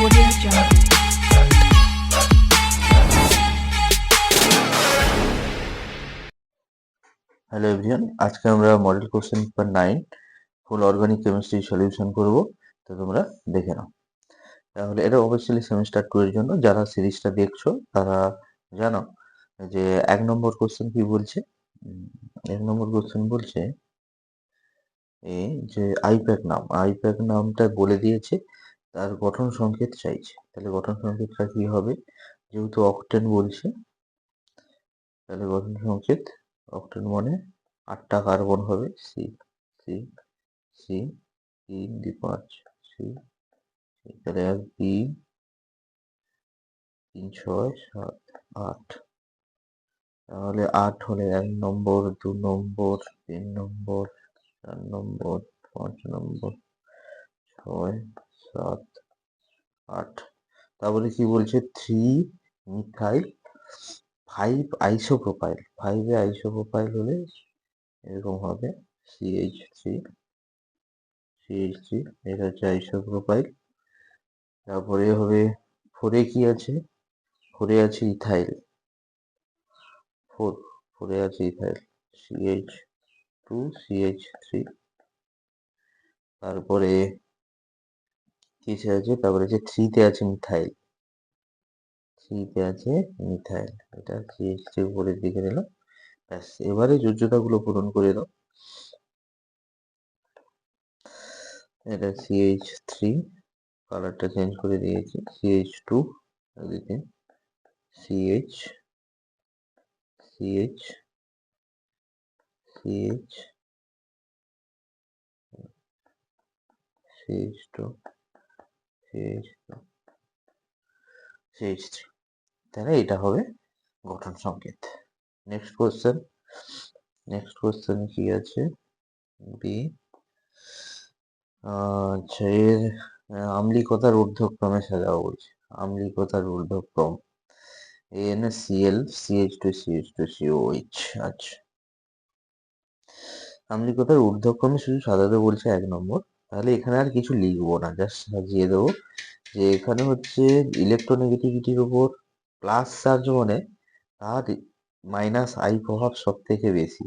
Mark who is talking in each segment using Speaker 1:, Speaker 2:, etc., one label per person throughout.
Speaker 1: Audio Jungle.
Speaker 2: Hello everyone, আজকে আমরা model question paper 9 ফুল organic chemistry solution করব। তো তোমরা দেখে নাও। তাহলে এটা অবশ্যই সেমিস্টার 2 এর জন্য। যারা সিরিজটা দেখছো তারা জানো যে 1 নম্বর কোশ্চেন কি বলছে। 1 নম্বর কোশ্চেন বলছে এই যে আইপ্যাক নামটা বলে দিয়েছে, তার গঠন সংকেত চাইছে। তাহলে গঠন সংকেতটা কি হবে? যেহেতু অক্টেন বলছে, তাহলে গঠন সংকেত অক্টেন মানে 8টা কার্বন হবে। সি সি সি 3 2 5 সি, তাহলে 1 2 3 6 7 8। তাহলে 8 হলে 1 নম্বর, 2 নম্বর, 3 নম্বর, 4 নম্বর, 5 নম্বর, 6 7 8। তারপরে কি বলছে? 3 মিথাইল 5 আইসোপ্রোপাইল। 5 এ আইসোপ্রোপাইল হলে এরকম হবে CH3 এটা হচ্ছে আইসোপ্রোপাইল। তারপরে হবে 4 এ কি আছে? 4 এ আছে ইথাইল। 4 এ আছে ইথাইল CH2CH3। তারপরে কিসে আছে? তারপরে যে 3 তে আছে মিথাইল। 3 তে আছে মিথাইল, এটা CH3 উপরের দিকে নিল। ব্যাস, এবারে যোজ্যতাগুলো পূরণ করে দাও। এটা CH3, কালারটা চেঞ্জ করে দিয়েছি। CH2 এদিকে CH CH CH CH2 CH2 CH3। তাহলে এটা হবে গঠন সংকেত। নেক্সট কোশ্চেন কি আছে? বি। আচ্ছা, এর আম্লিকতার ঊর্ধ্বক্রমে সাজাও বলছে। আম্লিকতার ঊর্ধ্বক্রম NaCl CH2 CH2 COH। আচ্ছা, আম্লিকতার ঊর্ধ্বক্রমে শুধু সাজাতে বলছে 1 নম্বর। তাহলে এখানে আর কিছু লিখবো না, জাস্ট সাজিয়ে দেবো যে এখানে হচ্ছে ইলেকট্রোনেগেটিভিটির উপর প্লাস চার্জ, মানে তার মাইনাস আই প্রভাব সব থেকে বেশি।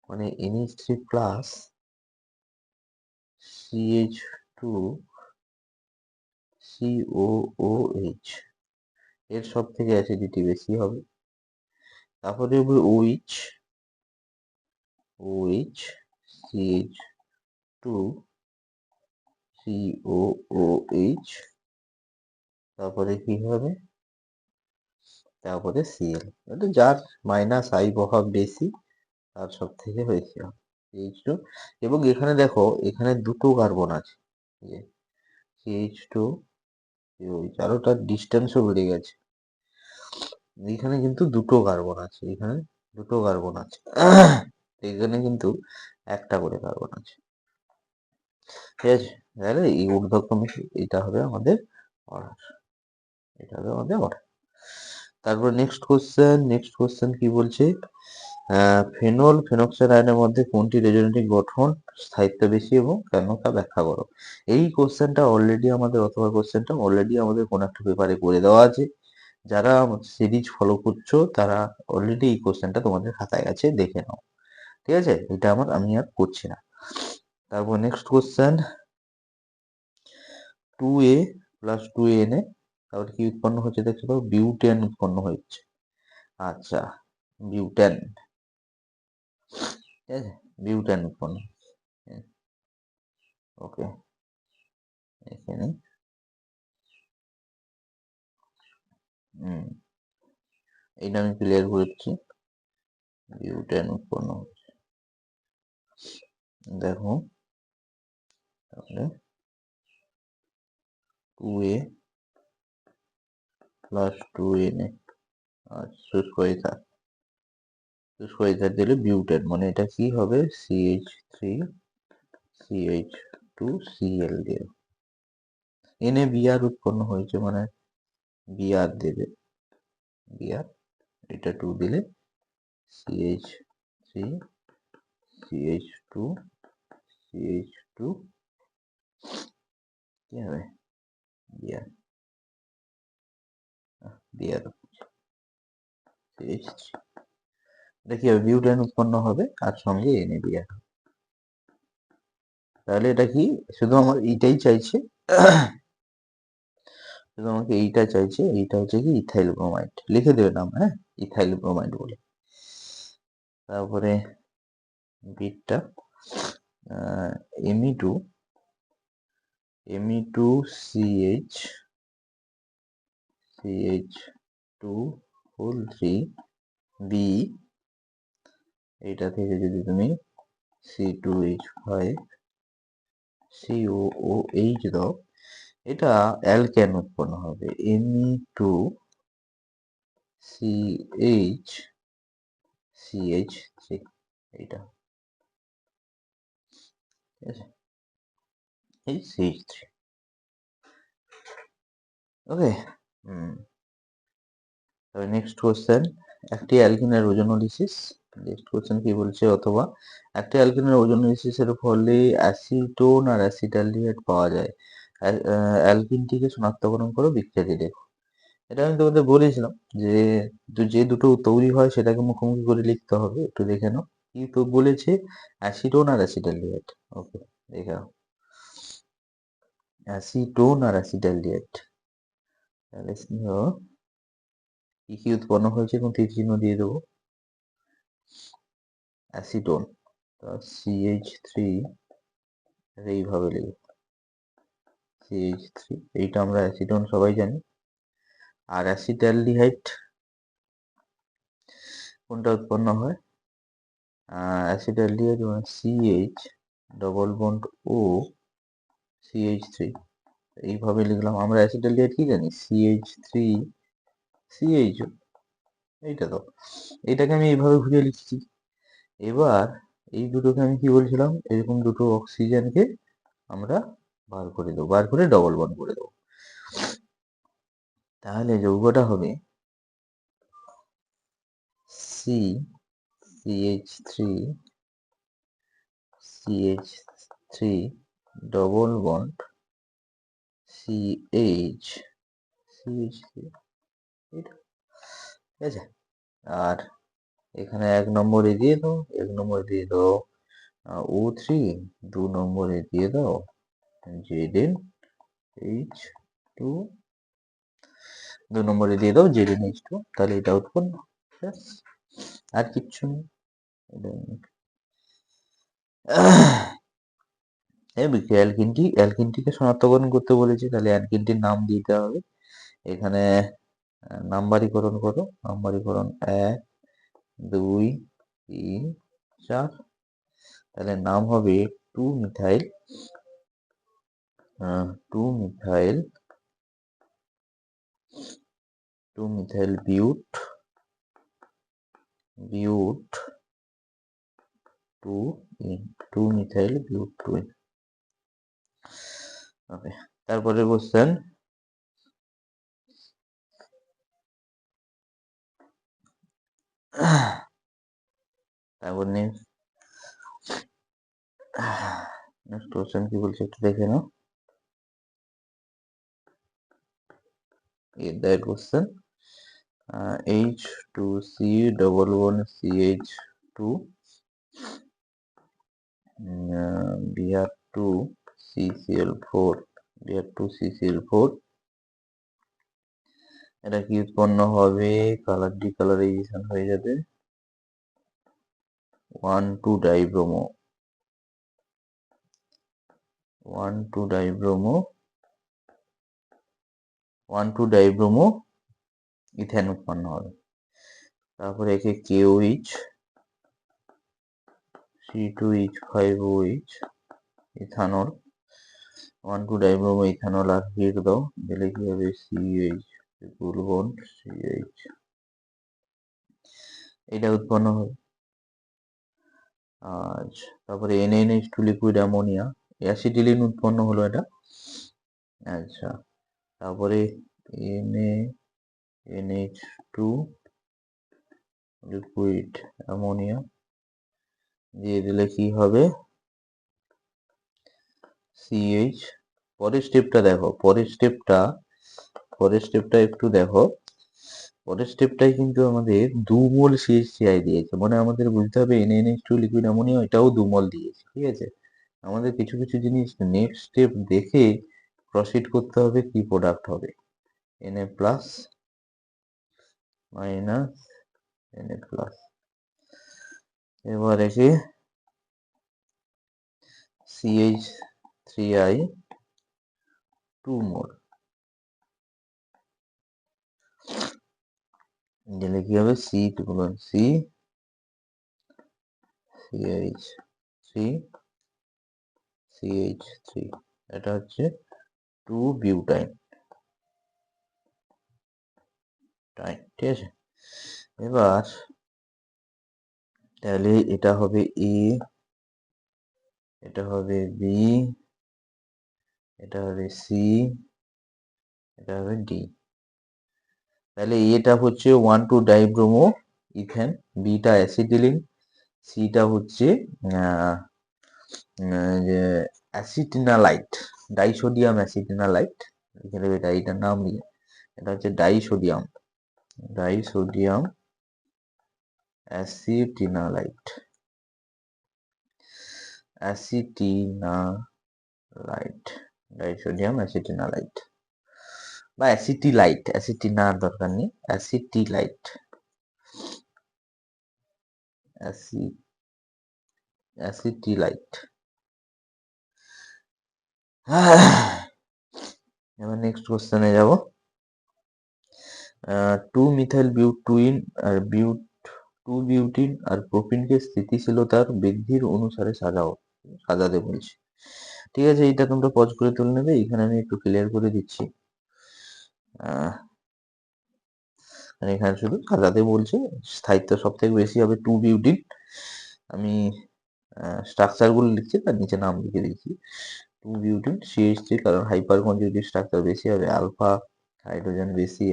Speaker 2: মানে NH3 প্লাস CH2 COOH এর সব থেকে অ্যাসিডিটি বেশি হবে। তারপরে হবে OH CH2 COOH। তারপরে কি হবে? তারপরে Cl, এটা যার মাইনাস আই প্রভাব বেশি তার সব থেকে বেশি হবে CH2। এবং এখানে দেখো, এখানে দুটো কার্বন আছে, CH2 COH, আর ওটার ডিস্টেন্সও বেড়ে গেছে। এখানে কিন্তু দুটো কার্বন আছে, এখানে দুটো কার্বন আছে, এখানে কিন্তু একটা করে কার্বন আছে। ঠিক আছে, তাহলে এই ঊর্ধ্বক্রমে এটা হবে আমাদের অর্ডার, এটা হবে আমাদের অর্ডার। তারপর নেক্সট কোশ্চেন কি বলছে? ফেনল ফেনক্সাইড আয়নের মধ্যে কোনটি রেজোনেটিং গঠন স্থায়িত্ব বেশি এবং কেন, তা ব্যাখ্যা করো। এই কোশ্চেনটা অলরেডি আমাদের কোন একটা পেপারে করে দেওয়া আছে। যারা সিরিজ ফলো করছো তারা অলরেডি এই কোশ্চেনটা তোমাদের খাতায় আছে, দেখে নাও। ঠিক আছে, এটা আমি আর করছি না। তারপর next question 2A plus 2Na, তারপর কি উৎপন্ন হচ্ছে দেখতে পাবো? বিউটেন উৎপন্ন হচ্ছে। আচ্ছা, বিউটেন, ঠিক আছে, বিউটেন উৎপন্ন। ওকে, এখানে এইটা আমি ক্লিয়ার করেছি। বিউটেন উৎপন্ন হচ্ছে, দেখো। তাহলে 2A প্লাস 2Na, শুষ্ক ইথার দিলে বিউটেন, মানে এটা কি হবে? CH3 CH2Cl দিয়ে NaBr উৎপন্ন হয়েছে, মানে Br দেবে, Br, এটা 2 দিলে CH3 CH2 কি হবে? Br। দিয়ে দাও CH3, এটা কি হবে, বিউটেন উৎপন্ন হবে আর সঙ্গে NADR। তাহলে এটা কি, শুধু আমার এইটাই চাইছে, শুধু আমাকে এইটা চাইছে, এইটা হচ্ছে কি ইথাইল ব্রোমাইড, লিখে দেবে নাম, হ্যাঁ, ইথাইল ব্রোমাইড বলে। তারপরে বিটটা Me2 CH CH2 whole 3 B, এইটা থেকে যদি তুমি C2H5 COOH দাও, এটা অ্যালকেন উৎপন্ন হবে, Me2 CH3, এইটা, ঠিক আছে, এই CH3, ওকে। তবে নেক্সট কোশ্চেন, একটি অ্যালকিনের ওজোনোলিসিস, নেক্সট কোশ্চেন কি বলছে, অথবা একটি অ্যালকিনের ওজোনোলিসিসের ফলে অ্যাসিটোন আর অ্যাসিটালডিহাইড পাওয়া যায়, অ্যালকিনটিকে শনাক্তকরণ করো, বিক্রিয়াটি দেখো। এটা আমি তোমাদের বলেছিলাম যে যে দুটো তৈরি হয় সেটাকে মুখোমুখি করে লিখতে হবে, একটু দেখে নাও কি তো বলেছে, অ্যাসিটোন আর অ্যাসিটালডিহাইড, ওকে দেখে নাও, অ্যাসিটোন আর অ্যাসিটালডিহাইড, তাহলে কি কি উৎপন্ন হয়েছে এবং তীর চিহ্ন দিয়ে দেবো, অ্যাসিটোন CH3, এইভাবে লিখব CH3, এইটা আমরা অ্যাসিটোন সবাই জানি। আর অ্যাসিটালডিহাইড কোনটা উৎপন্ন হয়, অ্যাসিটালডিহাইড মানে CH double bond O CH3, এইভাবে লিখলাম। আমরা অ্যাসিটালডিহাইড কি জানি, CH3 CHO, এইটা তো, এইটাকে আমি এইভাবে ঘুরিয়ে লিখছি। এবার এই দুটোকে আমি কি বলছিলাম, এরকম দুটো অক্সিজেনকে আমরা বার করে দেবো, বার করে ডবল বন্ড করে দেবো, তাহলে যৌগটা হবে CH3 ডবল বন্ড CH3, ঠিক আছে। আর এখানে 1 নম্বরে দিয়ে দাও, 1 নম্বরে দিয়ে দাও O3, 2 নম্বরে দিয়ে দাও ZnH2, 2 নম্বরে দিয়ে দাও ZnH2, তাহলে এটা উৎপন্ন, আর কিচ্ছু নেই। অ্যালকিনটিকে শনাক্তকরণ করতে বলেছি, তাহলে অ্যালকিনটির নাম দিতে হবে। এখানে নাম্বারিকরণ করো, নাম্বারিকরণ 1 2 3 4, তাহলে নাম হবে 2 মিথাইল 2 মিথাইল বিউট 2 মিথাইল বিউট 2, ওকে। তারপরে কোশ্চেন, তারপর নেক্সট কোশ্চেন কি বলছে একটু দেখে নাও। That question, H2C double one CH2, Br2CCl4, Br2CCl4, এটা কি উৎপন্ন হবে, কালার ডিকালারাইজেশন হয়ে যাবে 1,2-ডাইব্রোমো 1,2-ডাইব্রোমো ইথেন উৎপন্ন হবে। তারপরে একে KOH C2H5OH ইথানল, 1,2-ডাইব্রোমো ইথানল, আর হিট দাও, দিলে কি হবে CH ট্রিপল বন্ড CH, এটা উৎপন্ন হবে। আচ্ছা, তারপরে NaNH2 লিকুইড অ্যামোনিয়া, অ্যাসিটিলিন উৎপন্ন হলো এটা। আচ্ছা, তারপরে NaNH2 লিকুইড অ্যামোনিয়া দিয়ে দিলে কি হবে CH। পরের স্টেপটা দেখো, পরের স্টেপটা একটু দেখো, পরের স্টেপটাই কিন্তু আমাদের 2 মোল CH3I দিয়েছে, মানে আমাদের বুঝতে হবে NaNH2 লিকুইড অ্যামোনিয়া এটাও 2 মোল দিয়েছে, ঠিক আছে। আমাদের কিছু কিছু জিনিস নেক্সট স্টেপ দেখে প্রসিড করতে হবে কি প্রোডাক্ট হবে। Na plus minus Na plus, এবার একে CH3I 2 মোল দিলে কি হবে, C টুকুন C CH3 CH3, এটা হচ্ছে 2 বিউটাইন, ঠিক আছে। এবার তাহলে এটা হবে A, এটা হবে B, এটা হবে C, এটা হবে D। তাহলে এটা হচ্ছে 1,2 ডাইব্রোমো ইথেন, বিটা অ্যাসিটিলিন, সিটা হচ্ছে অ্যাসিটিনালাইট, ডাইসোডিয়াম অ্যাসিটিনালাইট, এখানে এটা এটার নাম নিয়ে, এটা হচ্ছে ডাইসোডিয়াম অ্যাসিটিনালাইট ডাইসোডিয়াম অ্যাসিটিনালাইট বা অ্যাসিটিলাইট, অ্যাসিটিনার দরকার নেই, অ্যাসিটিলাইট অ্যাসিটিলাইট। এবার নেক্সট কোশ্চেনে যাব। 2 মিথাইল বিউটুইন আর 2 বিউটিন আর প্রোপিনকে স্থিতিশীলতার বৃদ্ধির অনুসারে সাজাতে বলছি, ঠিক আছে। এইটা তোমরা পজ করে তুলে নেবে, এখানে আমি একটু ক্লিয়ার করে দিচ্ছি। এখানে শুধু সাজাতে বলছে, স্থায়িত্ব সব থেকে বেশি হবে 2 বিউটিন, আমি স্ট্রাকচার গুলো লিখছি তার নিচে নাম লিখে দিচ্ছি। 2 বিউটিন CH3, কারণ হাইপার কনজুগেটিভ স্ট্রাকচার বেশি হবে, আলফা হাইড্রোজেন বেশি,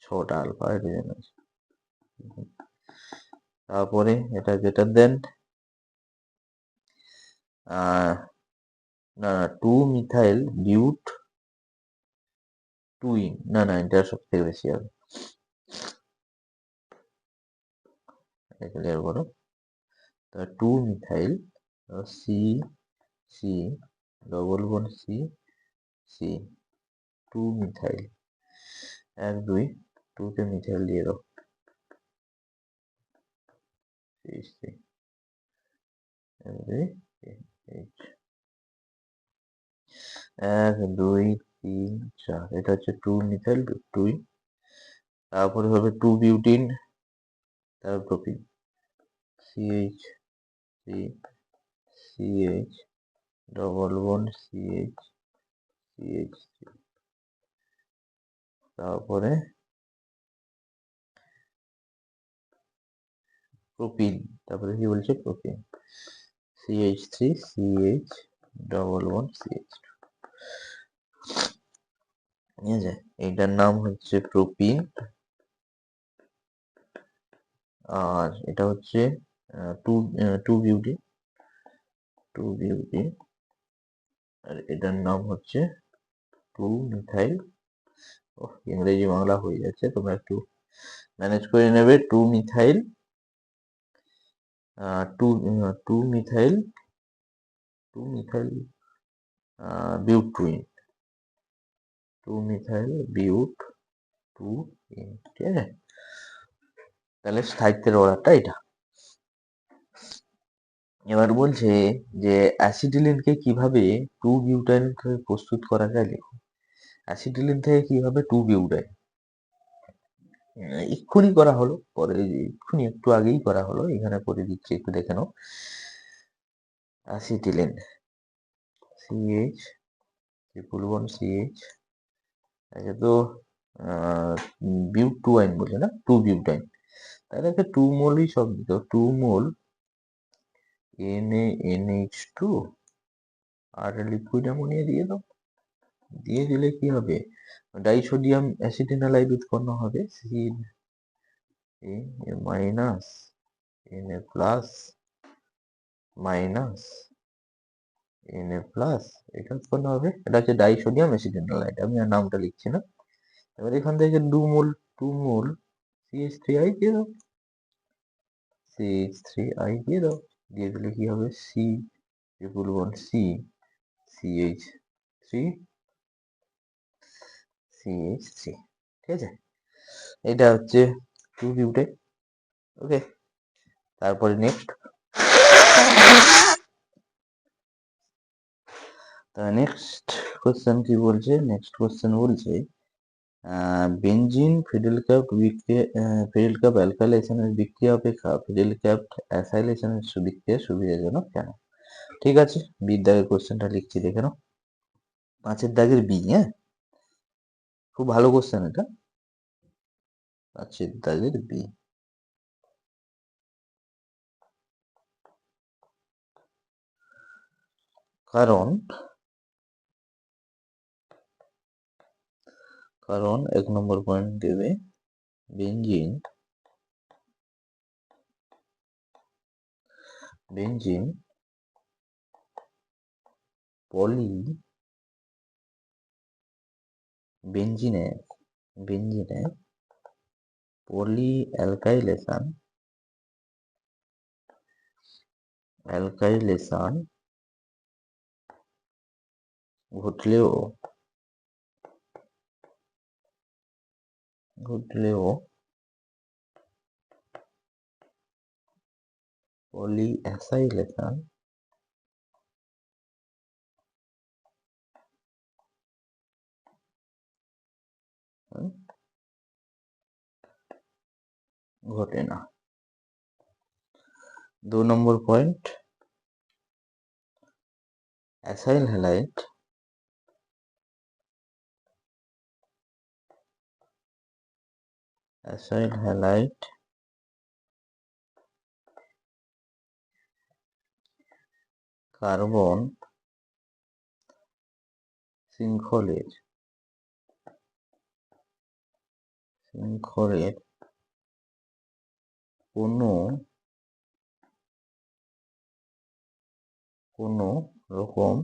Speaker 2: 6টা আলফা হাইড্রোজেন আছে। তারপরে এটা গ্রেটার দেন না 2 মিথাইল বিউট টুইন, না এটা সব থেকে বেশি হবে, ক্লিয়ার করো। তা 2 methyl C C double bond C C 2 methyl 1 2 2 তে মিথাইল দিয়ে দাও, 1 2 3 4, এটা হচ্ছে 2 মিথাইল টুইন। তারপরে হবে 2 বিউটিন, তারপর propene CH3 CH double bond CH, তারপরে প্রোপিন, তারপরে কি বলছে propene CH3 CH double bond CH, ঠিক আছে। এইটার নাম হচ্ছে প্রোপিন, আর এটা হচ্ছে 2 বিউটি, আর এটার নাম হচ্ছে 2 মিথাইল, ইংরেজি বাংলা হয়ে যাচ্ছে, তোমরা একটু ম্যানেজ করে নেবে। 2 methyl 2 methyl বিউট twin, 2 methyl বিউট twin, ঠিক আছে। তাহলে স্থায়িত্বের অর্ডারটা এটা। এবার বলছে যে অ্যাসিটিলিনকে কিভাবে 2 বিউটাইন প্রস্তুত করা যায়, লেখো। অ্যাসিটিলিন থেকে কিভাবে 2 বিউটাইন, এক্ষুনি করা হলো, পরে এক্ষুনি একটু আগেই করা হলো, এখানে করে দিচ্ছি, একটু দেখে নাও। Acetylene CH triple bond CH, একে তো বিউট টু আইন বলে না, 2 বিউটাইন, তাহলে 2 মোলই সব দিত, 2 মোল NaNH2 আর লিকুইড অ্যামোনিয়া দিয়ে দাও, দিয়ে দিলে কি হবে, ডাইসোডিয়াম অ্যাসিটিনালাইড উৎপন্ন হবে, C minus Na plus minus Na plus, এটা উৎপন্ন হবে, এটা হচ্ছে ডাইসোডিয়াম অ্যাসিটিনালাইড, আমি আর নামটা লিখছি না। এবার এখান থেকে 2 মোল 2 মোল CH3I দিয়ে দাও, CH3I দিয়ে দাও, দিয়ে দিলে কি হবে, C triple bond C CH3 CH3, ঠিক আছে। এটা হচ্ছে 2 বিউটে। ওকে, তারপরে নেক্সট কোশ্চেন কি বলছে, নেক্সট কোশ্চেন বলছে benzene fiddle cap fiddle cap অ্যালকাইলেশনের বিক্রিয়া অপেক্ষা ফিডেল ক্যাপ অ্যাসাইলেশনের বিক্রিয়া সুবিধাজনক কেন? ঠিক আছে, বির দাগের কোশ্চেনটা লিখছি, দেখে নাও। 5-এর দাগের বি, হ্যাঁ, খুব ভালো কোশ্চেন এটা। 5-এর দাগের বি, কারণ 1 নম্বর পয়েন্ট দেবে বেঞ্জিন বেঞ্জিনে পলি অ্যালকাইলেশন ঘটলেও পলিঅ্যাসাইলেশন ঘটে না। 2 নম্বর পয়েন্ট, অ্যাসাইল হ্যালাইড কার্বন শৃঙ্খলের কোনো রকম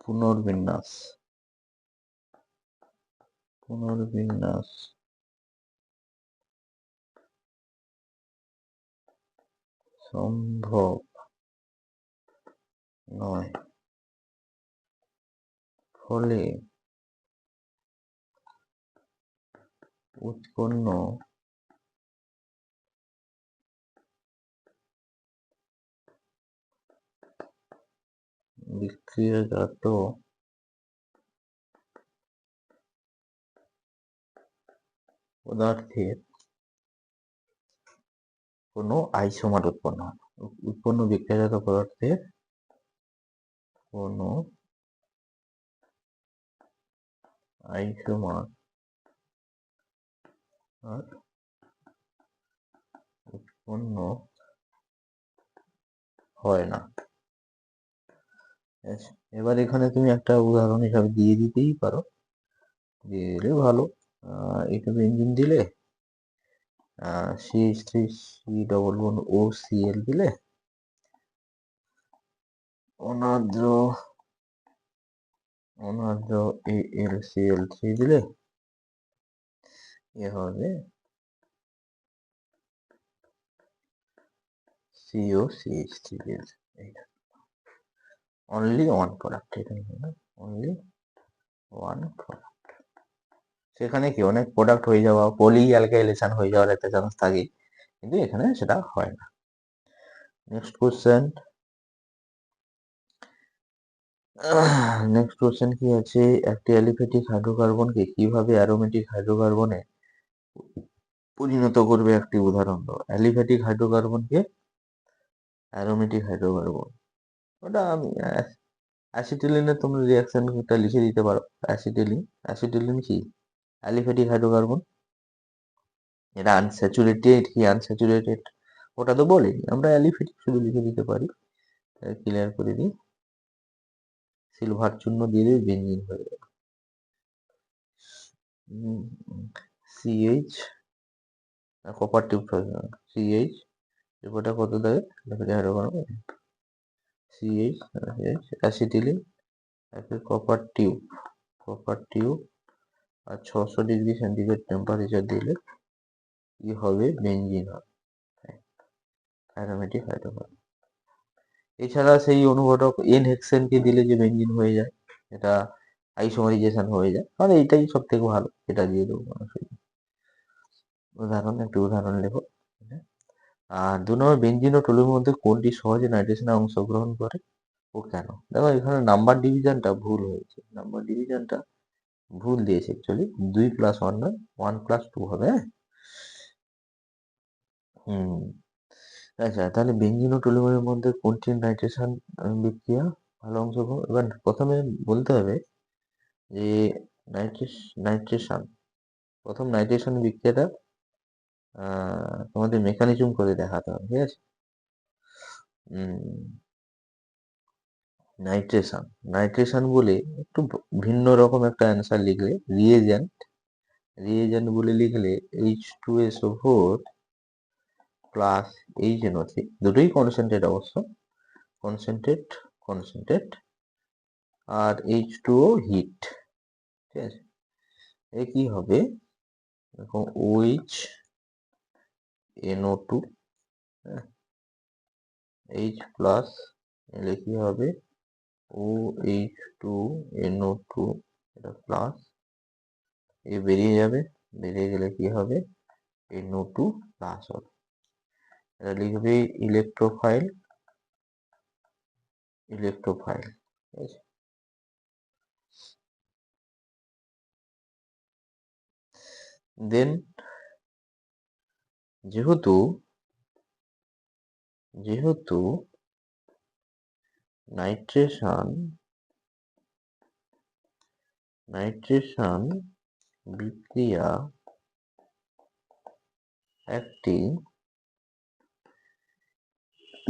Speaker 2: পুনর্বিন্যাস সম্ভব নয়, ফলে উৎপন্ন বিক্রিয়াজাত পদার্থের কোনো আইসোমার উৎপন্ন হয়। উৎপন্ন বিক্রিয়াজাত পদার্থের কোনো আইসোমার উৎপন্ন হয় না। এবার এখানে তুমি একটা উদাহরণ হিসাবে দিয়ে দিতেই পারো, দিয়ে দিলে ভালো। এটা বেঞ্জিন দিলে, CH3C ডবল বন্ড OCl দিলে, অনার্দ্র AlCl3 দিলে এ হবে COCH3 দিয়েছে। Only one product, only one product. সেখানে কি অনেক প্রোডাক্ট হয়ে যাওয়া, পলি অ্যালকাইলেশন হয়ে যাওয়ার একটা চান্স থাকে, কিন্তু এখানে সেটা হয় না। নেক্সট কোশ্চেন কি আছে, একটি অ্যালিফ্যাটিক হাইড্রোকার্বনকে কিভাবে অ্যারোমেটিক হাইড্রোকার্বনে পরিণত করবে, একটি উদাহরণ দাও। অ্যালিফ্যাটিক হাইড্রোকার্বনকে অ্যারোমেটিক হাইড্রোকার্বন, ওটা আমি অ্যাসিটিলিনের তোমরা রিয়াকশনটা লিখে দিতে পারো। অ্যাসিটিলিন কি অ্যালিফ্যাটিক হাইড্রোকার্বন, এটা আনস্যাচুরেটেড কি আনস্যাচুরেটেড ওটা তো বলিনি আমরা, অ্যালিফ্যাটিক শুধু লিখে দিতে পারি। ক্লিয়ার করে দিই, সিলভার চূর্ণ দিয়ে দিই, বেঞ্জিন হয়ে যাবে। CH কপার টিউব, CH এবারটা কত দেবে, CH অ্যাসিটিলিন, কপার টিউব আর 600°C টেম্পারেচার দিলে কি হবে, বেঞ্জিন হবে, অ্যারোমেটিক হাইড্রোকার্বন। এছাড়া সেই অনুঘটক এন হেক্সেনকে দিলে যে বেঞ্জিন হয়ে যায়, এটা আইসোমারাইজেশন হয়ে যায়, মানে এইটাই সব থেকে ভালো, এটা দিয়ে দেবো কোনো অসুবিধা নেই। একটু উদাহরণ লেখো। আর 2 নম্বর, বেঞ্জিন ও টলুইনের মধ্যে কোনটি সহজে নাইট্রেশনে অংশগ্রহণ করে ও কেন? দেখো এখানে নাম্বার ডিভিশনটা ভুল হয়েছে, নাম্বার ডিভিশনটা ভুল দিয়েছে অ্যাকচুয়ালি, 2+1 নয়, 1+2 হবে, হ্যাঁ। হুম, আচ্ছা, তাহলে বেঞ্জিন ও টলুইনের মধ্যে কোনটি নাইট্রেশন বিক্রিয়া ভালো অংশগ্রহণ? এবার প্রথমে বলতে হবে যে নাইট্রেশন, প্রথম নাইট্রেশন বিক্রিয়াটা তোমাদের মেকানিজম করে দেখাতে হবে, ঠিক আছে। নাইট্রেশন, নাইট্রেশন বলে একটু ভিন্ন রকম একটা অ্যান্সার লিখলে, রিয়েজেন্ট বলে লিখলে H2SO4 প্লাস HNO3, দুটোই কনসেন্ট্রেট অবশ্য, কনসেন্ট্রেট আর H2O হিট, ঠিক আছে। এ কি হবে, দেখো OHNO2, H প্লাস, এলে কি হবে OH2NO2, এটা প্লাস, এ বেরিয়ে যাবে, বেরিয়ে গেলে কি হবে NO2 প্লাস হবে, এটা লিখবে ইলেকট্রোফাইল, ঠিক আছে। দেন যেহেতু নাইট্রেশন বিক্রিয়া একটি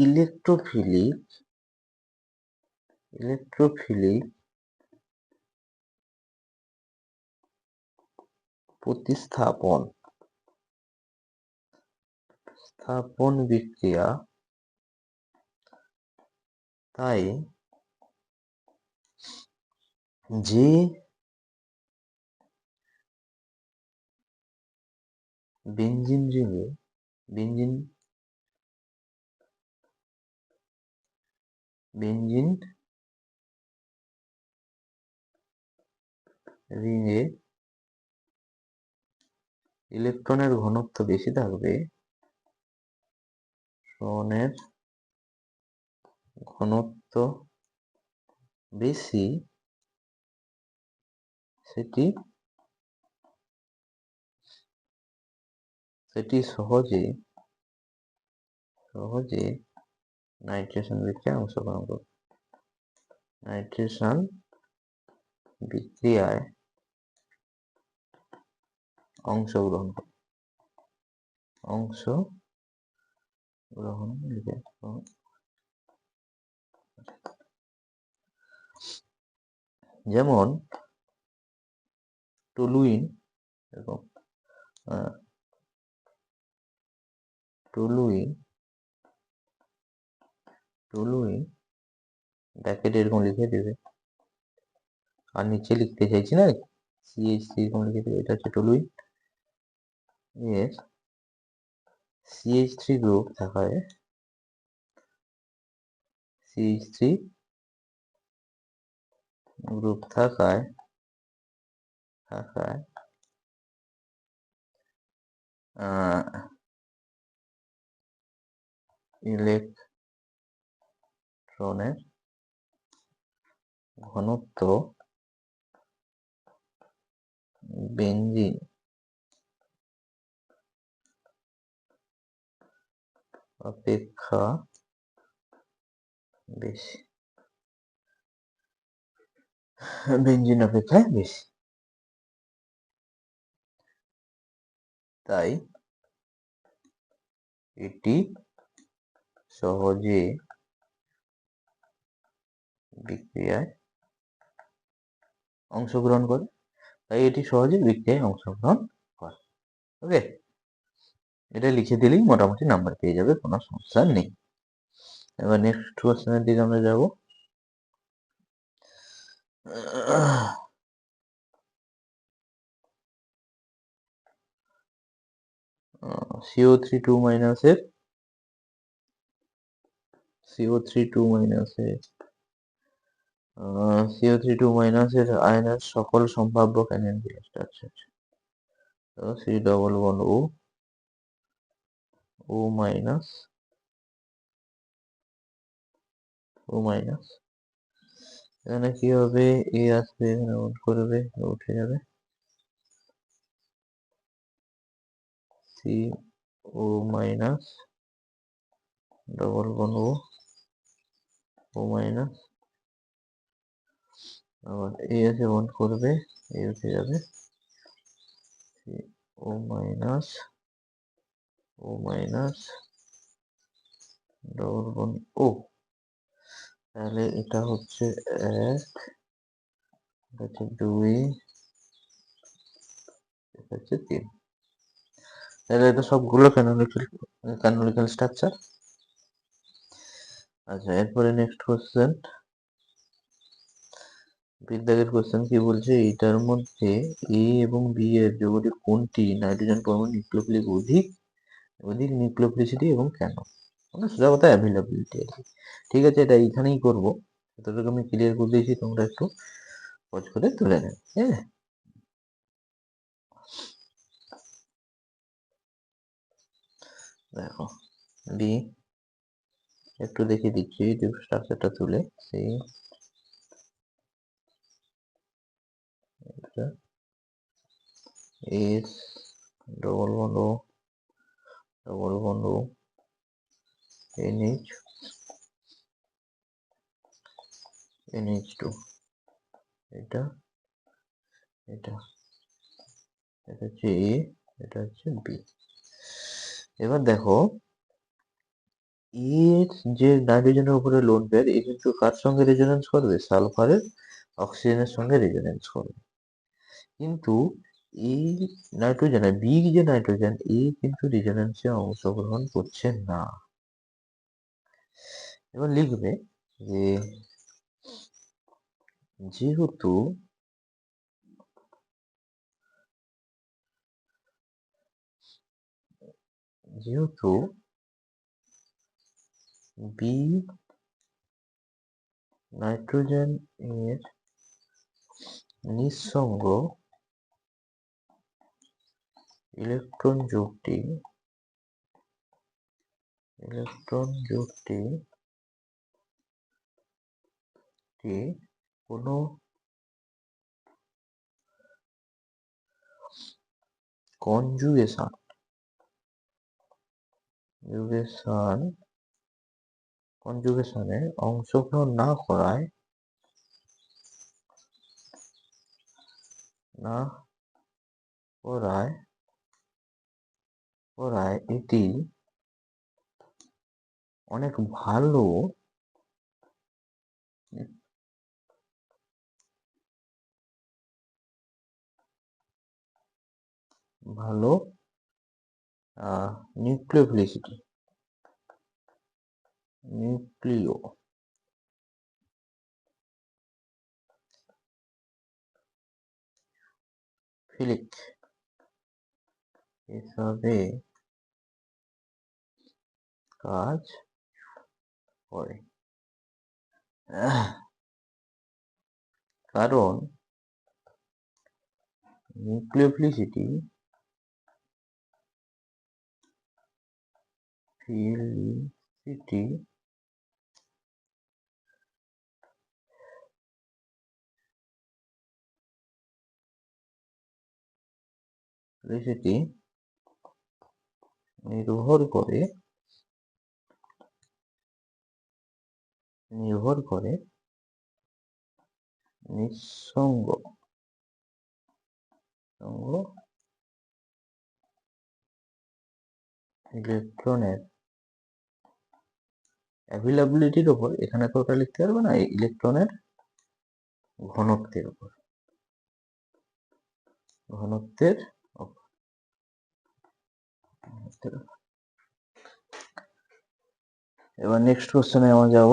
Speaker 2: ইলেকট্রোফিলিক প্রতিস্থাপন বিক্রিয়া, তাই যে বেঞ্জিন রিংয়ে ইলেকট্রনের ঘনত্ব বেশি থাকবে, সেটি সহজে নাইট্রেশন বিক্রিয়ায় অংশগ্রহণ করবে, নাইট্রেশন বিক্রিয়ায় অংশগ্রহণ লিখে, যেমন টলুইন, দেখো টলুইন ব্র্যাকেটে এরকম লিখে দেবে, আর নিচে লিখতে চাইছি না, CH3 এরকম লিখে দেবে, এটা হচ্ছে টলুইন, এর CH3 গ্রুপ থাকায় ইলেকট্রনের ঘনত্ব বেঞ্জিন অপেক্ষা বেশি, তাই এটি সহজে বিক্রিয়ায় অংশগ্রহণ করে, ওকে, এটা লিখে দিলেই মোটামুটি নাম্বার পেয়ে যাবে, কোনো সমস্যা নেই। এবার নেক্সট কোশ্চেনের দিকে আমরা যাব। CO3 2 মাইনাসের CO3 2 মাইনাসের CO3 2 মাইনাসের আয়নের সকল সম্ভাব্য ক্যানিয়ন স্ট্রাকচার। তো C double bond O minus এখানে কি হবে, এ আসবে এখানে বন্ড করবে, উঠে যাবে CO minus double bond O minus, আবার এ এসে বন্ড করবে, এ উঠে যাবে CO minus double bond O। তাহলে এটা হচ্ছে 1, এটা হচ্ছে 2, এটা হচ্ছে 3। তাহলে এটা সবগুলো ক্যানোনিক্যাল স্ট্রাকচার। আচ্ছা, এরপরে নেক্সট কোশ্চেন, বিদ্যাগের কোশ্চেন কি বলছে, এইটার মধ্যে এ এবং বি এর যৌগটি কোনটি নাইট্রোজেন পরমাণু নিউক্লিওফিলিক অধিক নিউক্লিওফিলিসিটি এবং কেন? মানে সোজা কথা অ্যাভেলেবিলিটি আর কি। ঠিক আছে, এটা এইখানেই করবো, এতটুকু আমি ক্লিয়ার করে দিয়েছি, তোমরা একটু পজ করে তুলে নেবে। হ্যাঁ, দেখো বি একটু দেখিয়ে দিচ্ছি স্ট্রাকচারটা তুলে, সেই এস ডবল বন্ড NH2, এটা এটা এটা হচ্ছে এ, এটা হচ্ছে বি। এবার দেখো এর যে নাইট্রোজেনের উপরে লোন পেয়ার, এ কিন্তু কার সঙ্গে রেজোনেন্স করবে, সালফারের অক্সিজেনের সঙ্গে রেজোনেন্স করবে। কিন্তু এই নাইট্রোজেন বি যে নাইট্রোজেন, এ কিন্তু রেজোনেন্সে অংশগ্রহণ করছে না। এবার লিখবে যে যেহেতু বি নাইট্রোজেন এর নিঃসঙ্গ ইলেকট্রন জোটটি কোনো কনজুগেশনে অংশগ্রহণ না করায় এটি অনেক ভালো নিউক্লিওফিলিক হিসাবে কাজ করে, কারণ নিউক্লিওফিলিসিটি নির্ভর করে নিঃসঙ্গ ইলেকট্রনের অ্যাভেলেবিলিটির উপর। এখানে তো ওটা লিখতে পারবে না, ইলেকট্রনের ঘনত্বের উপর। এবার নেক্সট কোশ্চেনে আমরা যাব।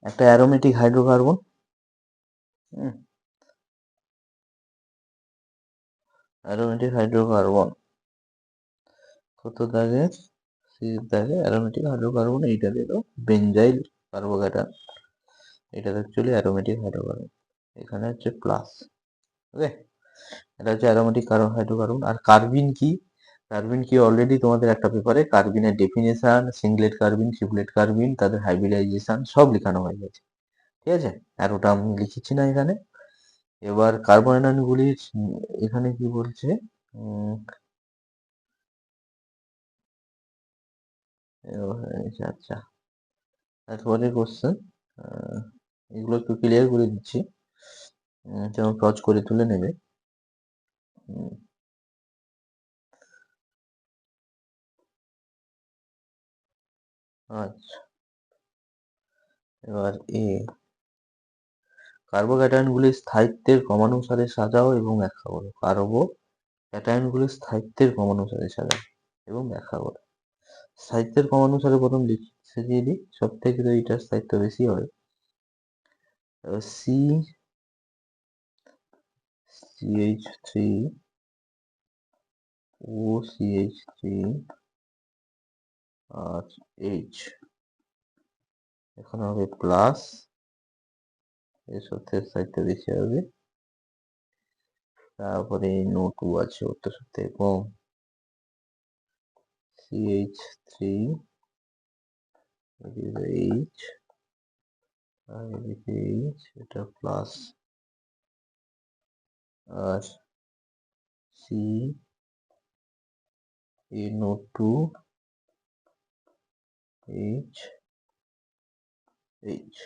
Speaker 2: একটা অ্যারোমেটিক হাইড্রোকার্বন, অ্যারোমেটিক হাইড্রোকার্বন কত দাগে, সি দাগে অ্যারোমেটিক হাইড্রোকার্বন, এইটা দিল বেঞ্জাইল কার্বোক্যাটায়ন, এটা অ্যাকচুয়ালি অ্যারোমেটিক হাইড্রোকার্বন, এখানে হচ্ছে প্লাস। ওকে, এটা হচ্ছে অ্যারোমেটিক হাইড্রোকার্বন। আর কার্বিন কি, কার্বিন কি অলরেডি তোমাদের একটা পেপারে কার্বিনের ডেফিনেশন, সিঙ্গলেট কার্বিন, ট্রিপলেট কার্বিন, তাদের হাইব্রিডাইজেশন সব লেখানো হয়ে গেছে, ঠিক আছে, আর ওটা আমি লিখেছি না এখানে। এবার কার্বন অ্যানায়নগুলির এখানে কি বলছে, আচ্ছা, তারপরে কোশ্চেন, এগুলো একটু ক্লিয়ার করে দিচ্ছি, যেমন সহজ করে তুলে নেবে। আচ্ছা, এবার কার্বোক্যাটায়নগুলির স্থায়িত্বের ক্রমানুসারে সাজাও এবং ব্যাখ্যা করো। কার্বোক্যাটায়নগুলির স্থায়িত্বের ক্রমানুসারে সাজাও এবং ব্যাখ্যা করো। স্থায়িত্বের ক্রমানুসারে প্রথম সাজিয়ে দিই, সব থেকে তো এইটার স্থায়িত্ব বেশি হবে। সি CH3 ও CH3 আর H, এখানে হবে প্লাস, এর সাথে স্থায়িত্ব বেশি হবে। তারপরে NO2 আছে, ওর তো সব থেকে কম, CH3 H আর এদিকে H, এটা প্লাস, আর NO2 H H,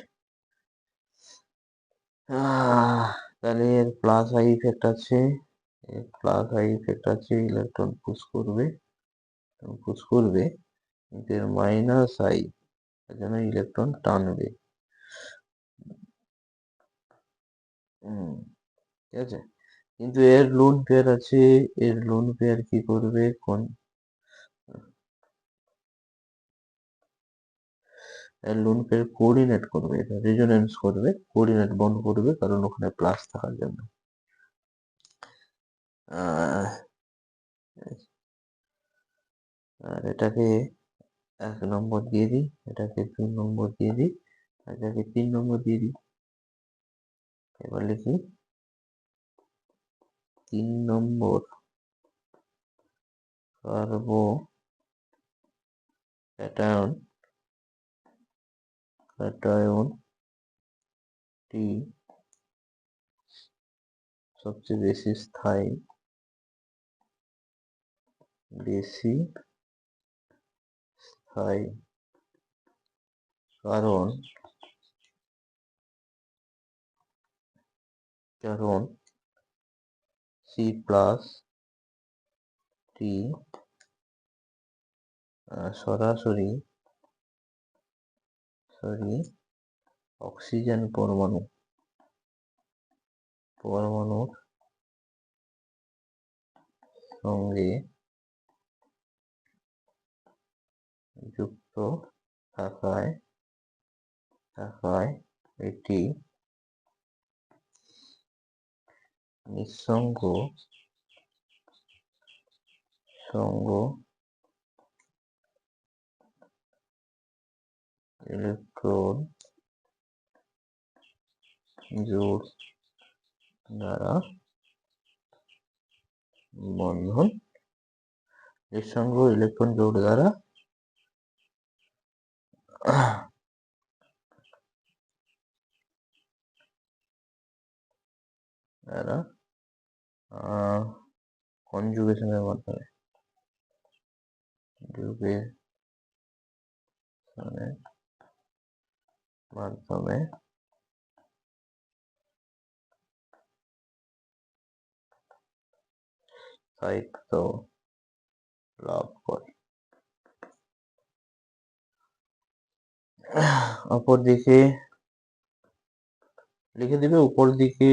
Speaker 2: তাহলে এর প্লাস আই ইফেক্ট আছে, ইলেকট্রন পুশ করবে, কিন্তু এর মাইনাস আই, তার জন্য ইলেকট্রন টানবে। ঠিক আছে, কিন্তু এর লোন পেয়ার আছে, এর লোন পেয়ার কি করবে, এর লোন পেয়ার কোঅর্ডিনেট করবে, এটা রেজোনেন্স করবে, কোঅর্ডিনেট বন্ড করবে, কারণ ওখানে প্লাস থাকার জন্য। আর এটাকে 1 নম্বর দিয়ে দিই, এটাকে 2 নম্বর দিয়ে দিই, এটাকে 3 নম্বর দিয়ে দিই। এবার লিখি 3 নম্বর কার্বোক্যাটায়নটি সবচেয়ে বেশি স্থায়ী, কারণ C+টি সরাসরি অক্সিজেন পরমাণুর সঙ্গে যুক্ত থাকায় এটি নিঃসঙ্গ ইলেকট্রন জোড় দ্বারা বন্ধন, নিঃসঙ্গ ইলেকট্রন জোড় দ্বারা কনজুগেশনের মাধ্যমে স্থায়িত্ব লাভ করে। অপরদিকে লিখে দিবে, উপর দিকে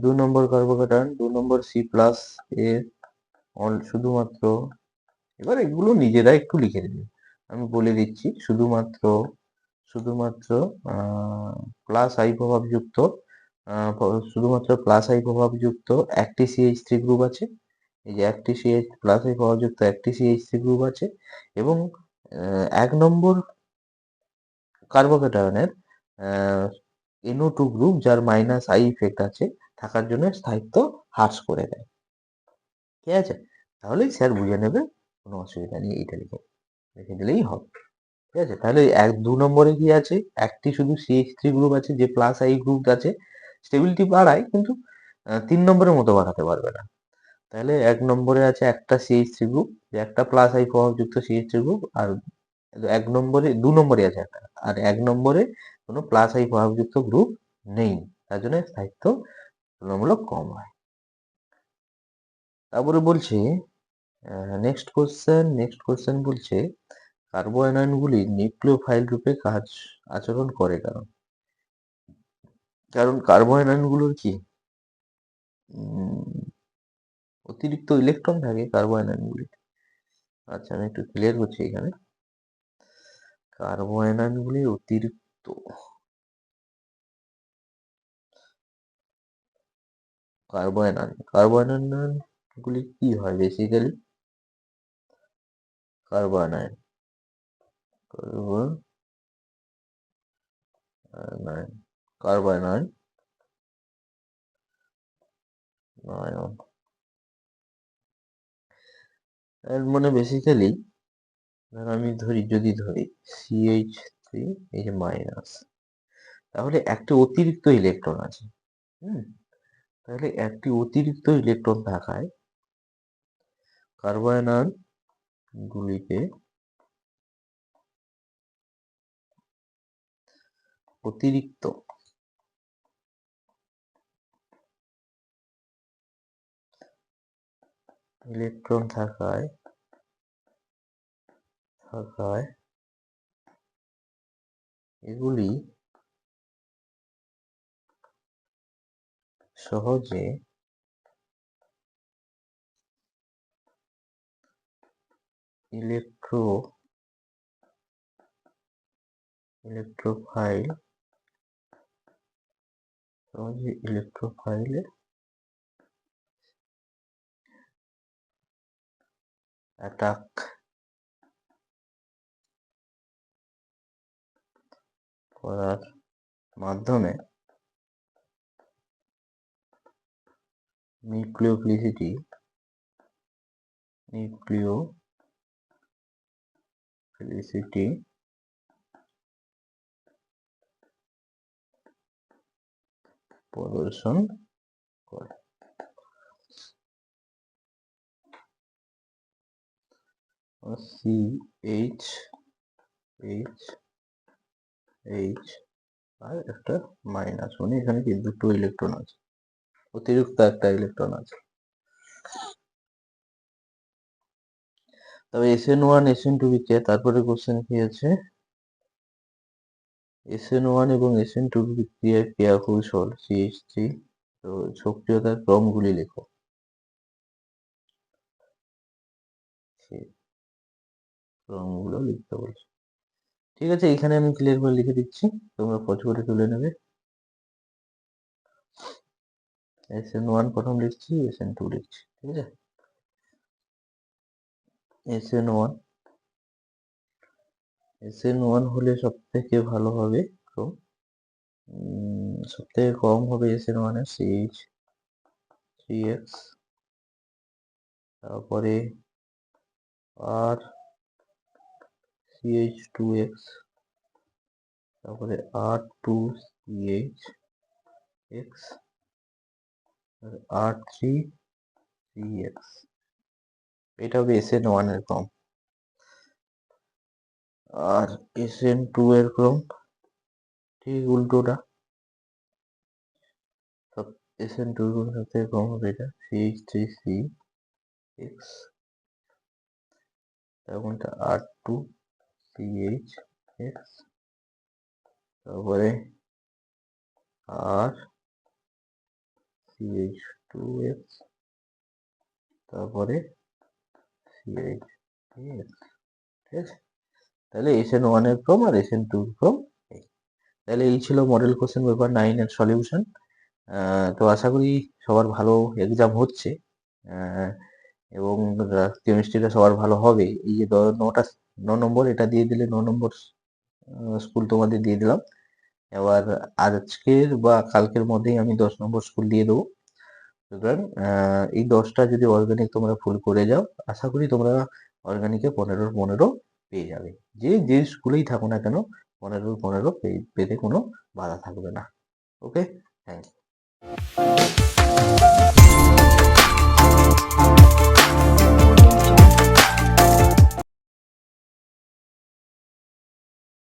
Speaker 2: 2 নম্বর কার্বোক্যাটায়ন, 2 নম্বর C+ এর শুধুমাত্র, এবার এগুলো নিজেরা একটু লিখে দেবে, আমি বলে দিচ্ছি, শুধুমাত্র প্লাস আই প্রভাবযুক্ত শুধুমাত্র প্লাস আই প্রভাবযুক্ত একটি CH3 গ্রুপ আছে। এই যে একটি CH প্লাস আই প্রভাবযুক্ত একটি CH3 গ্রুপ আছে এবং 1 নম্বর কার্বোক্যাটায়নের NO2 গ্রুপ যার মাইনাস আই ইফেক্ট আছে থাকার জন্য স্থায়িত্ব হ্রাস করে দেয়। ঠিক আছে, তাহলেই স্যার বুঝে নেবে, কোনো অসুবিধা নেই, এইটা লিখে দিলেই হবে। ঠিক আছে, তাহলে 2 নম্বরে কি আছে, একটি শুধু CH3 গ্রুপ আছে যে প্লাস আই গ্রুপ আছে, স্টেবিলিটি বাড়ায় কিন্তু 3 নম্বরের মতো বাড়াতে পারবে না। তাহলে 1 নম্বরে আছে একটা CH3 গ্রুপ, যে একটা প্লাস আই প্রভাবযুক্ত CH3 গ্রুপ, আর 1 নম্বরে 2 নম্বরে আছে একটা, আর 1 নম্বরে কোনো প্লাস আই প্রভাবযুক্ত গ্রুপ নেই, তার জন্য স্থায়িত্ব তুলনামূলক কম হয়। তারপরে বলছে নেক্সট কোশ্চেন বলছে কার্বো আয়নগুলি নিউক্লিওফাইল রূপে আচরণ করে কারণ কার্বো আয়নগুলোর কি অতিরিক্ত ইলেকট্রন থাকে কার্বো আয়নগুলি। আচ্ছা, আমি একটু ক্লিয়ার করছি এখানে। কার্বো আয়নগুলি অতিরিক্ত কার্বো আয়নগুলি কি হয় বেসিক্যালি? কার্বো আয়ন এর মানে বেসিক্যালি আমি যদি ধরি CH3 এই যে মাইনাস, তাহলে একটি অতিরিক্ত ইলেকট্রন আছে। তাহলে একটি অতিরিক্ত ইলেকট্রন থাকায় কার্বো আয়ন গুলিকে অতিরিক্ত ইলেকট্রন থাকায় এগুলি সহজে ইলেকট্রোফাইলে অ্যাটাক করার মাধ্যমে নিউক্লিওফিলিসিটি প্রদর্শন করে। CH আর একটা মাইনাস, মানে এখানে কি দুটো ইলেকট্রন আছে, অতিরিক্ত একটা ইলেকট্রন আছে। তবে SN1 SN2 বিক্রিয়া, তারপরে কোশ্চেন কি আছে, SN1 এবং SN2 বিক্রিয়ার ক্রিয়া কৌশল CH3, তো সক্রিয়তার ক্রমগুলি লেখো। ক্রমগুলো লিখতে বলছি। ঠিক আছে, এখানে আমি ক্লিয়ার করে লিখে দিচ্ছি, তোমরা পজ করে তুলে নেবে। SN1 প্রথম লিখছি, SN2 লিখছি। ঠিক আছে, SN1 হলে সব থেকে ভালো হবে, তো সব থেকে কম হবে SN1 এর CH3X, তারপরে আর CH2X, তারপরে R2CHX, R3CX, এটা হবে SN1 এর ক্রম। আর SN2 এর ক্রম ঠিক উল্টোটা, সব SN2 এর ক্রম সব থেকে কম হবে এটা CH3CX, তারপরটা R2CHX, তারপরে RCH2X, তারপরে CH3X। ঠিক আছে, তাহলে SN1 এর ক্রম আর SN2 এর ক্রম। তাহলে এই ছিল মডেল কোশ্চেন পেপার 9 এর সলিউশন। তো আশা করি সবার ভালো এক্সাম হচ্ছে, আহ, এবং কেমিস্ট্রিটা সবার ভালো হবে। এই যে 9 নম্বর এটা দিয়ে দিলে 9 নম্বর স্কুল তোমাদের দিয়ে দিলাম। এবার আজকের বা কালকের মধ্যেই আমি 10 নম্বর স্কুল দিয়ে দেবো। সুতরাং এই 10টা যদি অর্গানিক তোমরা ফুল করে যাও, আশা করি তোমরা অর্গানিকে 15-15 পেয়ে যাবে। যে যে স্কুলেই থাকো না কেন 15-15 পেতে কোনো বাধা থাকবে না। ওকে, থ্যাংক